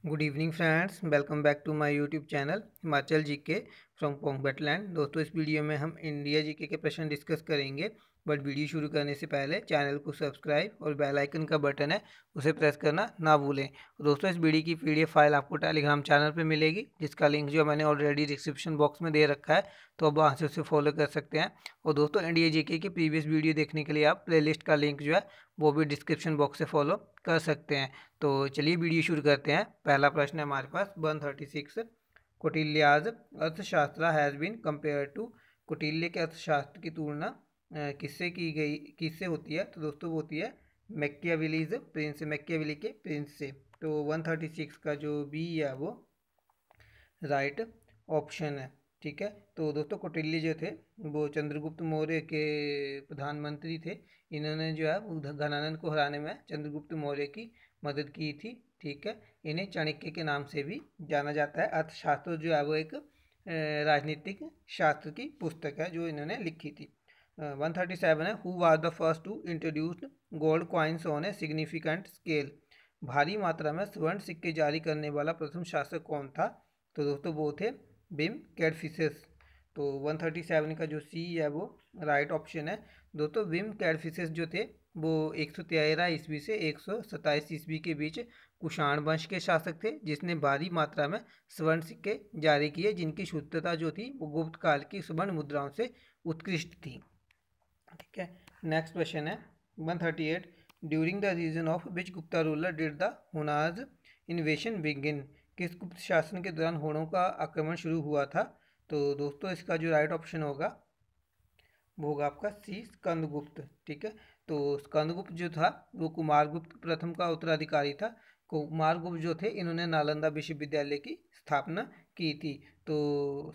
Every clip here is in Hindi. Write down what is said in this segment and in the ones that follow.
Good evening friends, welcome back to my YouTube channel Himachal GK from पोंगबटलैंड। दोस्तों, इस वीडियो में हम इंडिया जीके के प्रश्न डिस्कस करेंगे। बट वीडियो शुरू करने से पहले चैनल को सब्सक्राइब और बेल आइकन का बटन है उसे प्रेस करना ना भूलें। दोस्तों, इस वीडियो की पीडीएफ फाइल आपको टेलीग्राम चैनल पर मिलेगी, जिसका लिंक जो मैंने ऑलरेडी डिस्क्रिप्शन बॉक्स में दे रखा है, तो अब वहाँ से उसे फॉलो कर सकते हैं। और दोस्तों, इंडिया जीके की प्रीवियस वीडियो देखने के लिए आप प्लेलिस्ट का लिंक जो है वो भी डिस्क्रिप्शन बॉक्स से फॉलो कर सकते हैं। तो चलिए वीडियो शुरू करते हैं। पहला प्रश्न है हमारे पास 136। Kautilya's Arthashastra has been compare to. Kautilya के अर्थशास्त्र की तुलना किससे होती है? तो दोस्तों वो होती है मैकियावेलीज प्रिंस, मैकियावेली के प्रिंस से। तो 136 का जो बी है वो राइट ऑप्शन है। ठीक है, तो दोस्तों कौटिल्य जो थे वो चंद्रगुप्त मौर्य के प्रधानमंत्री थे। इन्होंने जो है घनानंद को हराने में चंद्रगुप्त मौर्य की मदद की थी। ठीक है, इन्हें चाणक्य के नाम से भी जाना जाता है। अर्थशास्त्र जो है वो एक राजनीतिक शास्त्र की पुस्तक है जो इन्होंने लिखी थी। 137 है, who was the first to introduce gold coins on a significant scale. भारी मात्रा में स्वर्ण सिक्के जारी करने वाला प्रथम शासक कौन था? तो दोस्तों वो थे बिम कैडफिसेस। तो 137 का जो सी है वो राइट ऑप्शन है। दोस्तों विम कैडफिसेस जो थे वो 113 ईस्वी से 127 ईस्वी के बीच कुषाण वंश के शासक थे, जिसने भारी मात्रा में स्वर्ण सिक्के जारी किए, जिनकी शुद्धता जो थी वो गुप्त काल की स्वर्ण मुद्राओं से उत्कृष्ट थी। ठीक है, नेक्स्ट क्वेश्चन है 138। During the region of which Gupta ruler did the Hunas invasion begin. किस गुप्त शासन के दौरान हुणों का आक्रमण शुरू हुआ था? तो दोस्तों इसका जो राइट ऑप्शन होगा वो होगा आपका सी, स्कंदगुप्त। ठीक है, तो स्कंदगुप्त जो था वो कुमारगुप्त प्रथम का उत्तराधिकारी था। कुमारगुप्त जो थे इन्होंने नालंदा विश्वविद्यालय की स्थापना की थी। तो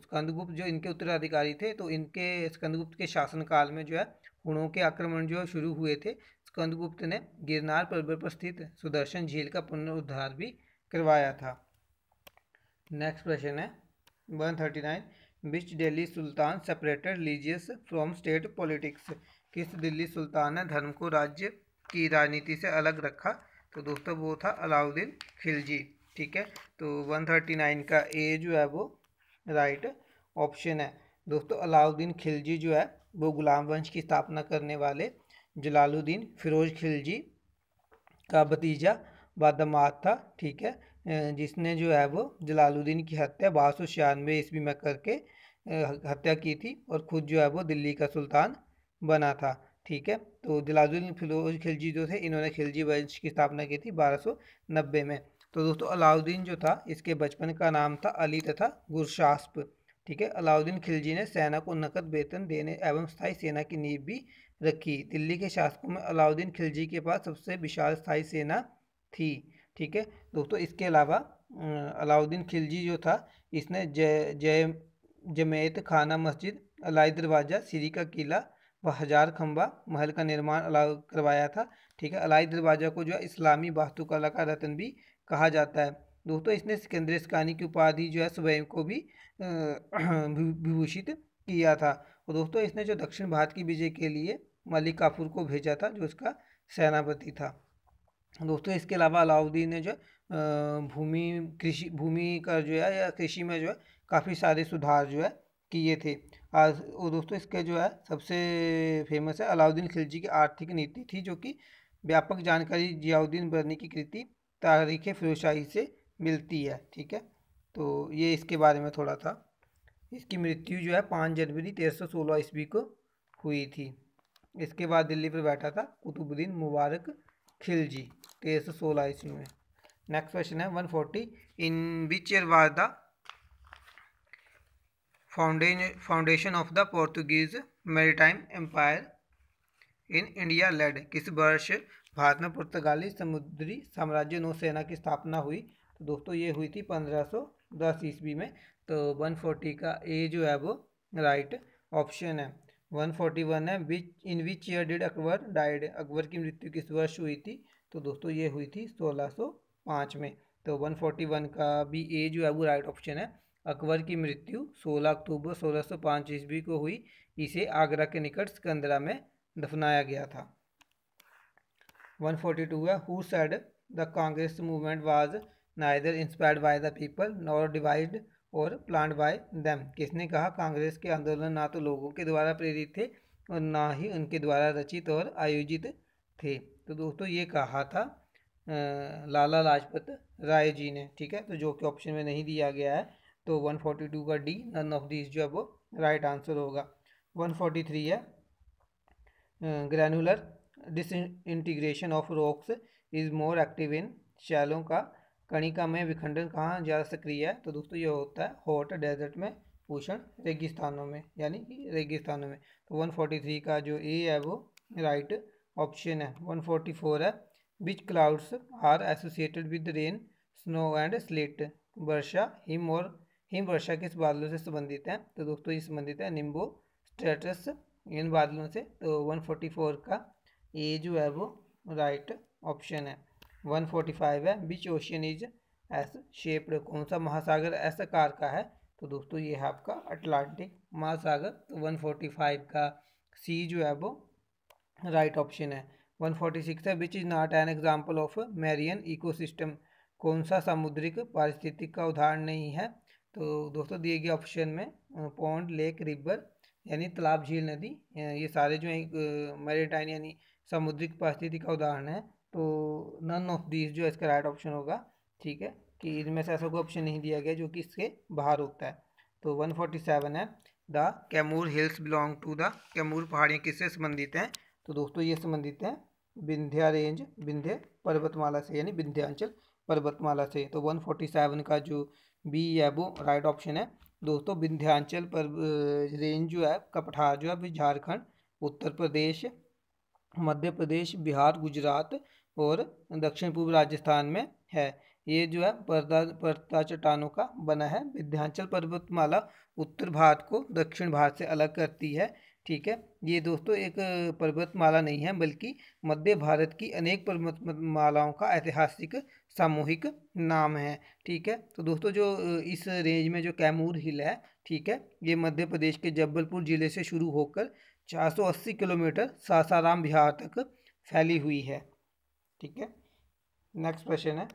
स्कंदगुप्त जो इनके उत्तराधिकारी थे, तो इनके स्कंदगुप्त के शासनकाल में जो है हुणों के आक्रमण जो शुरू हुए थे। स्कंदगुप्त ने गिरनार पर्वत पर स्थित सुदर्शन झील का पुनरुद्धार भी करवाया था। नेक्स्ट क्वेश्चन है 139। Which Delhi sultan separated religious from state politics. किस दिल्ली सुल्तान ने धर्म को राज्य की राजनीति से अलग रखा? तो दोस्तों वो था अलाउद्दीन खिलजी। ठीक है, तो 139 का ए जो है वो राइट ऑप्शन है। दोस्तों अलाउद्दीन खिलजी जो है वो गुलाम वंश की स्थापना करने वाले जलालुद्दीन फिरोज खिलजी का भतीजा व दामाद था। ठीक है, जिसने जो है वो जलालुद्दीन की हत्या 1296 ईस्वी में करके हत्या की थी और खुद जो है वो दिल्ली का सुल्तान बना था। ठीक है, तो जलालुद्दीन फिरोज खिलजी जो थे इन्होंने खिलजी वंश की स्थापना की थी 1290 में। तो दोस्तों अलाउद्दीन जो था इसके बचपन का नाम था अली तथा गुरशास्प। ठीक है, अलाउद्दीन खिलजी ने सेना को नकद वेतन देने एवं स्थायी सेना की नींव भी रखी। दिल्ली के शासकों में अलाउद्दीन खिलजी के पास सबसे विशाल स्थायी सेना थी। ठीक है, दोस्तों इसके अलावा अलाउद्दीन खिलजी जो था इसने जय जय जमेत खाना मस्जिद, अलाई दरवाज़ा, सीरी का किला व हजार खंबा महल का निर्माण करवाया था। ठीक है, अलाई दरवाज़ा को जो है इस्लामी वास्तुकला का रत्न भी कहा जाता है। दोस्तों इसने सिकंदर इसकानी की उपाधि जो है स्वयं को भी विभूषित किया था। और दोस्तों इसने जो दक्षिण भारत की विजय के लिए मलिक काफूर को भेजा था, जो इसका सेनापति था। दोस्तों इसके अलावा अलाउद्दीन ने जो भूमि का जो है या कृषि में जो है काफ़ी सारे सुधार जो है किए थे। आज और दोस्तों इसके जो है सबसे फेमस है अलाउद्दीन खिलजी की आर्थिक नीति थी, जो कि व्यापक जानकारी जियाउद्दीन बर्नी की कृति तारीख फिरोजशाही से मिलती है। ठीक है, तो ये इसके बारे में थोड़ा था। इसकी मृत्यु जो है 5 जनवरी 1316 ईस्वी को हुई थी। इसके बाद दिल्ली पर बैठा था कुतुबुद्दीन मुबारक खिलजी 1316 ईस्वी में। नेक्स्ट क्वेश्चन है 140। In which year was the foundation of the Portuguese maritime empire in India laid. किस वर्ष भारत में पुर्तगाली समुद्री साम्राज्य नौसेना की स्थापना हुई? तो दोस्तों ये हुई थी 1510 ईस्वी में। तो 140 का ए जो है वो राइट ऑप्शन है। 141 है in which year did Akbar died. Akbar की मृत्यु किस वर्ष हुई थी? तो दोस्तों ये हुई थी 1605 में। तो 141 का भी ए जो है वो राइट ऑप्शन है। अकबर की मृत्यु 16 अक्टूबर 1605 ईस्वी को हुई। इसे आगरा के निकट सिकंदरा में दफनाया गया था। 142 है who said the Congress movement was neither inspired by the people nor divide और प्लान्ड बाय देम। किसने कहा कांग्रेस के आंदोलन ना तो लोगों के द्वारा प्रेरित थे और ना ही उनके द्वारा रचित और आयोजित थे। तो दोस्तों ये कहा था लाला लाजपत राय जी ने, ठीक है। तो जो कि ऑप्शन में नहीं दिया गया है, तो 142 का डी नन ऑफ दिस जो है वो राइट आंसर होगा। 143 है granular disintegration of rocks is more active in शैलों का कणिका में विखंडन कहाँ ज़्यादा सक्रिय है। तो दोस्तों ये होता है हॉट डेजर्ट में, उष्ण रेगिस्तानों में, यानी कि रेगिस्तानों में। तो 143 का जो ए है वो राइट ऑप्शन है। 144 है which clouds are associated with rain snow and sleet. वर्षा हिम और हिम वर्षा किस बादलों से संबंधित है। तो दोस्तों ये संबंधित है निम्बो स्ट्रेटस इन बादलों से। तो 144 का ए जो है वो राइट ऑप्शन है। 145 है विच ओशियन इज एस शेप्ड। कौन सा महासागर ऐसा आकार का है। तो दोस्तों ये है आपका अटलांटिक महासागर। तो 145 का सी जो है वो राइट ऑप्शन है। 146 है which is not an example of marine ecosystem. कौन सा सामुद्रिक पारिस्थितिक का उदाहरण नहीं है। तो दोस्तों दिए गए ऑप्शन में पॉन्ड लेक रिवर यानी तालाब झील नदी, ये सारे जो है मैरीटाइन यानी सामुद्रिक पारिस्थितिक का उदाहरण है। तो नन ऑफ दीज जो है इसका राइट ऑप्शन होगा, ठीक है, कि इनमें से ऐसा कोई ऑप्शन नहीं दिया गया जो कि इसके बाहर होता है। तो 147 है the Kaimur hills belong to the. Kaimur पहाड़ियाँ किससे संबंधित हैं। तो दोस्तों ये संबंधित हैं विंध्या रेंज, विंध्य पर्वतमाला से, यानी विंध्यांचल पर्वतमाला से। तो 147 का जो बी है वो राइट ऑप्शन है। दोस्तों विंध्यांचल रेंज जो है का पठार जो है झारखंड, उत्तर प्रदेश, मध्य प्रदेश, बिहार, गुजरात और दक्षिण पूर्व राजस्थान में है। ये जो है पर्वत चट्टानों का बना है। विंध्याचल पर्वतमाला उत्तर भारत को दक्षिण भारत से अलग करती है, ठीक है। ये दोस्तों एक पर्वतमाला नहीं है बल्कि मध्य भारत की अनेक पर्वतमालाओं का ऐतिहासिक सामूहिक नाम है, ठीक है। तो दोस्तों जो इस रेंज में जो कैमूर हिल है, ठीक है, ये मध्य प्रदेश के जबलपुर जिले से शुरू होकर 480 किलोमीटर सासाराम बिहार तक फैली हुई है, ठीक है। नेक्स्ट क्वेश्चन है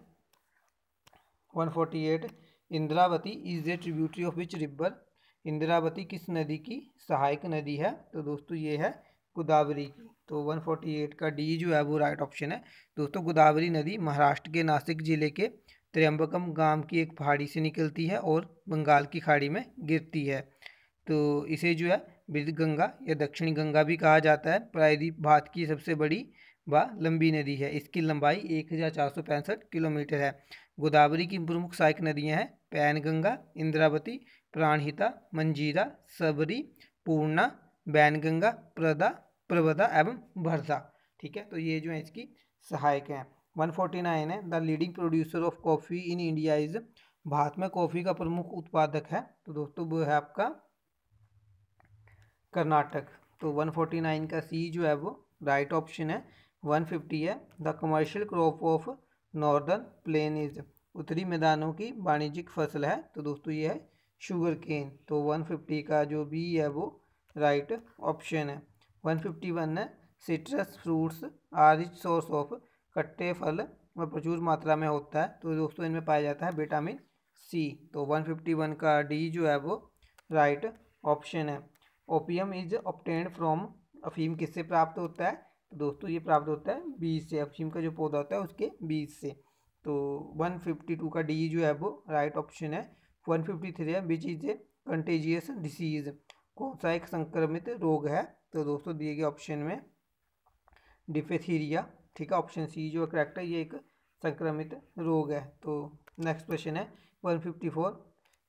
148 Indravati is a tributary of which river. Indravati किस नदी की सहायक नदी है। तो दोस्तों ये है गोदावरी की। तो 148 का डी जो है वो राइट ऑप्शन है। दोस्तों गोदावरी नदी महाराष्ट्र के नासिक जिले के त्र्यंबकम गांव की एक पहाड़ी से निकलती है और बंगाल की खाड़ी में गिरती है। तो इसे जो है विद गंगा या दक्षिणी गंगा भी कहा जाता है। प्रायद्वीप भारत की सबसे बड़ी व लंबी नदी है। इसकी लंबाई 1465 किलोमीटर है। गोदावरी की प्रमुख सहायक नदियां हैं पैनगंगा, इंद्रावती, प्राणहिता, मंजीरा, सबरी, पूर्णा, बैनगंगा, प्रवदा एवं भरदा, ठीक है। तो ये जो है इसकी सहायक हैं। 149 है the leading producer of coffee in India is. Bharat में कॉफ़ी का प्रमुख उत्पादक है। तो दोस्तों वो है आपका कर्नाटक। तो 149 का सी जो है वो राइट ऑप्शन है। 150 है the commercial crop of northern plain is. उत्तरी मैदानों की वाणिज्यिक फसल है। तो दोस्तों ये है शुगर केन। तो 150 का जो बी है वो राइट ऑप्शन है। 151 है citrus fruits are rich source of. खट्टे फल में प्रचुर मात्रा में होता है। तो दोस्तों इनमें पाया जाता है विटामिन सी। तो 151 का डी जो है वो राइट ऑप्शन है। Opium is obtained from. अफीम किससे प्राप्त होता है। तो दोस्तों ये प्राप्त होता है बीज से। अफीम का जो पौधा होता है उसके बीज से। तो 152 का डी जो है वो राइट ऑप्शन है। 153 है which is a contagious disease. कौन सा एक संक्रमित रोग है। तो दोस्तों दिए गए ऑप्शन में डिफेथीरिया, ठीक है, ऑप्शन सी जो करेक्ट है, ये एक संक्रमित रोग है। तो नेक्स्ट क्वेश्चन है 154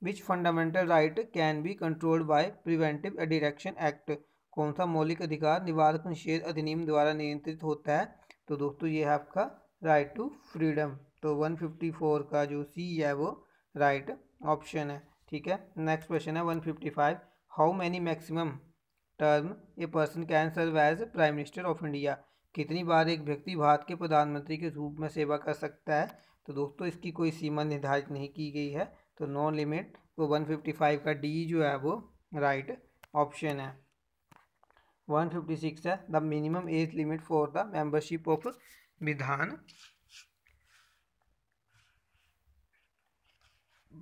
which fundamental right can be controlled by preventive direction act. कौन सा मौलिक अधिकार निवारक निषेध अधिनियम द्वारा नियंत्रित होता है। तो दोस्तों ये है आपका राइट टू फ्रीडम। तो 154 का जो सी है वो राइट ऑप्शन है, ठीक है। नेक्स्ट क्वेश्चन है 155 how many maximum term a person can serve as prime minister of India. कितनी बार एक व्यक्ति भारत के प्रधानमंत्री के रूप में सेवा कर सकता है। तो दोस्तों इसकी कोई सीमा निर्धारित नहीं की गई है, तो नो लिमिट। तो 155 का डी जो है वो राइट ऑप्शन है। 156 है the minimum age limit for the membership of विधान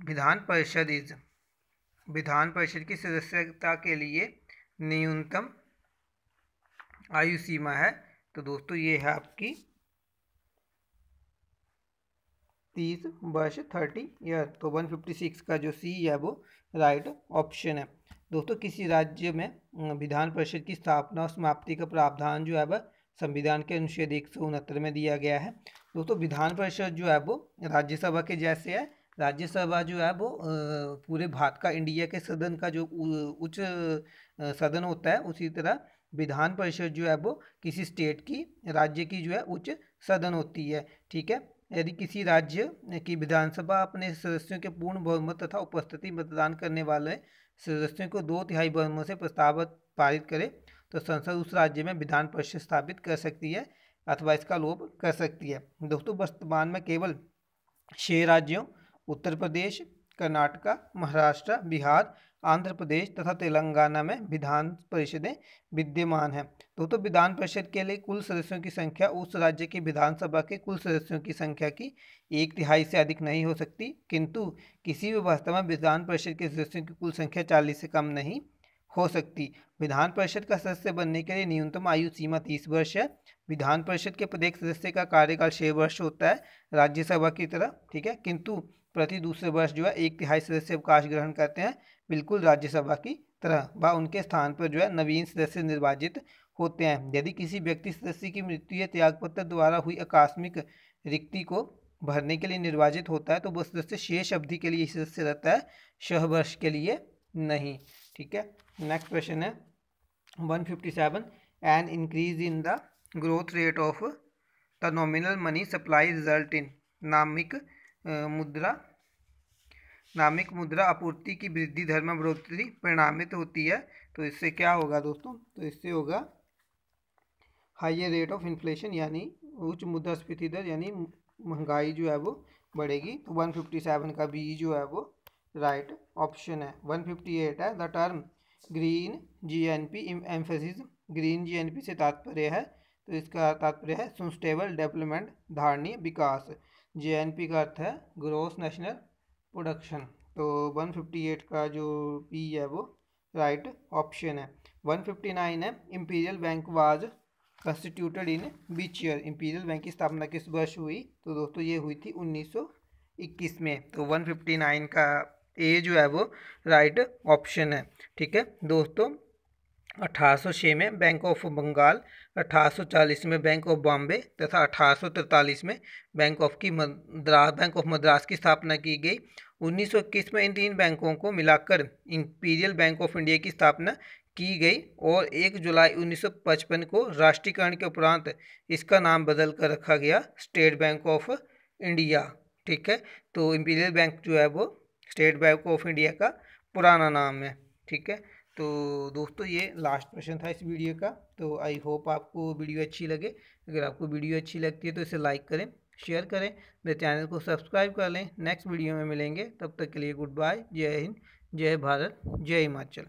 विधान परिषद की सदस्यता के लिए न्यूनतम आयु सीमा है। तो दोस्तों ये है आपकी 30 वर्ष 30 ईयर। तो 156 का जो सी है वो राइट ऑप्शन है। दोस्तों किसी राज्य में विधान परिषद की स्थापना और समाप्ति का प्रावधान जो है वह संविधान के अनुच्छेद 169 में दिया गया है। दोस्तों विधान परिषद जो है वो राज्यसभा के जैसे है। राज्यसभा जो है वो पूरे भारत का, इंडिया के सदन का जो उच्च सदन होता है, उसी तरह विधान परिषद जो है वो किसी स्टेट की, राज्य की जो है उच्च सदन होती है। ठीक है, यदि किसी राज्य की विधानसभा अपने सदस्यों के पूर्ण बहुमत तथा उपस्थिति मतदान करने वाले सदस्यों को 2/3 बहुमत से प्रस्ताव पारित करे तो संसद उस राज्य में विधान परिषद स्थापित कर सकती है अथवा इसका लोप कर सकती है। दोस्तों वर्तमान में केवल 6 राज्यों उत्तर प्रदेश, कर्नाटका, महाराष्ट्र, बिहार, आंध्र प्रदेश तथा तेलंगाना में विधान परिषदें विद्यमान हैं। दोस्तों विधान परिषद के लिए कुल सदस्यों की संख्या उस राज्य की विधानसभा के कुल सदस्यों की संख्या की 1/3 से अधिक नहीं हो सकती, किंतु किसी भी अवस्था में विधान परिषद के सदस्यों की कुल संख्या 40 से कम नहीं हो सकती। विधान परिषद का सदस्य बनने के लिए न्यूनतम आयु सीमा 30 वर्ष है। विधान परिषद के प्रत्येक सदस्य का कार्यकाल 6 वर्ष होता है राज्यसभा की तरह। ठीक है, किंतु प्रति दूसरे वर्ष जो है 1/3 सदस्य अवकाश ग्रहण करते हैं, बिल्कुल राज्यसभा की तरह। व उनके स्थान पर जो है नवीन सदस्य निर्वाचित होते हैं। यदि किसी व्यक्ति सदस्य की मृत्यु या त्यागपत्र द्वारा हुई आकस्मिक रिक्ति को भरने के लिए निर्वाचित होता है तो वह सदस्य शेष अवधि के लिए सदस्य रहता है, 6 वर्ष के लिए नहीं। ठीक है, नेक्स्ट क्वेश्चन है 157। An increase in the growth rate of the nominal money supply result in नामिक मुद्रा आपूर्ति की वृद्धि दर में बढ़ोतरी परिणामित होती है। तो इससे क्या होगा दोस्तों? तो इससे होगा हाइयर रेट ऑफ इन्फ्लेशन, यानी उच्च मुद्रास्फीति दर, यानी महंगाई जो है वो बढ़ेगी। तो 157 का बी जो है वो राइट ऑप्शन है। 158 है the term green GNP emphasis. Green GNP से तात्पर्य है, तो इसका तात्पर्य है सस्टेनेबल डेवलपमेंट, धारणीय विकास। जीएनपी का अर्थ है ग्रोस नेशनल प्रोडक्शन। तो 158 का जो पी है वो राइट ऑप्शन है। 159 है imperial bank was constituted in which year. Imperial bank की स्थापना किस वर्ष हुई? तो दोस्तों ये हुई थी 1921 में। तो 159 का ए जो है वो राइट ऑप्शन है। ठीक है दोस्तों, 1806 में बैंक ऑफ बंगाल, 1840 में बैंक ऑफ बॉम्बे तथा 1843 में बैंक ऑफ मद्रास की स्थापना की गई। 1921 में इन 3 बैंकों को मिलाकर इंपीरियल बैंक ऑफ इंडिया की स्थापना की गई और 1 जुलाई 1955 को राष्ट्रीयकरण के उपरांत इसका नाम बदल कर रखा गया स्टेट बैंक ऑफ इंडिया। ठीक है, तो इंपीरियल बैंक जो है वो स्टेट बैंक ऑफ इंडिया का पुराना नाम है। ठीक है, तो दोस्तों ये लास्ट क्वेश्चन था इस वीडियो का। तो आई होप आपको वीडियो अच्छी लगे। अगर आपको वीडियो अच्छी लगती है तो इसे लाइक करें, शेयर करें, मेरे चैनल को सब्सक्राइब कर लें। नेक्स्ट वीडियो में मिलेंगे, तब तक के लिए गुड बाय। जय हिंद, जय भारत, जय हिमाचल।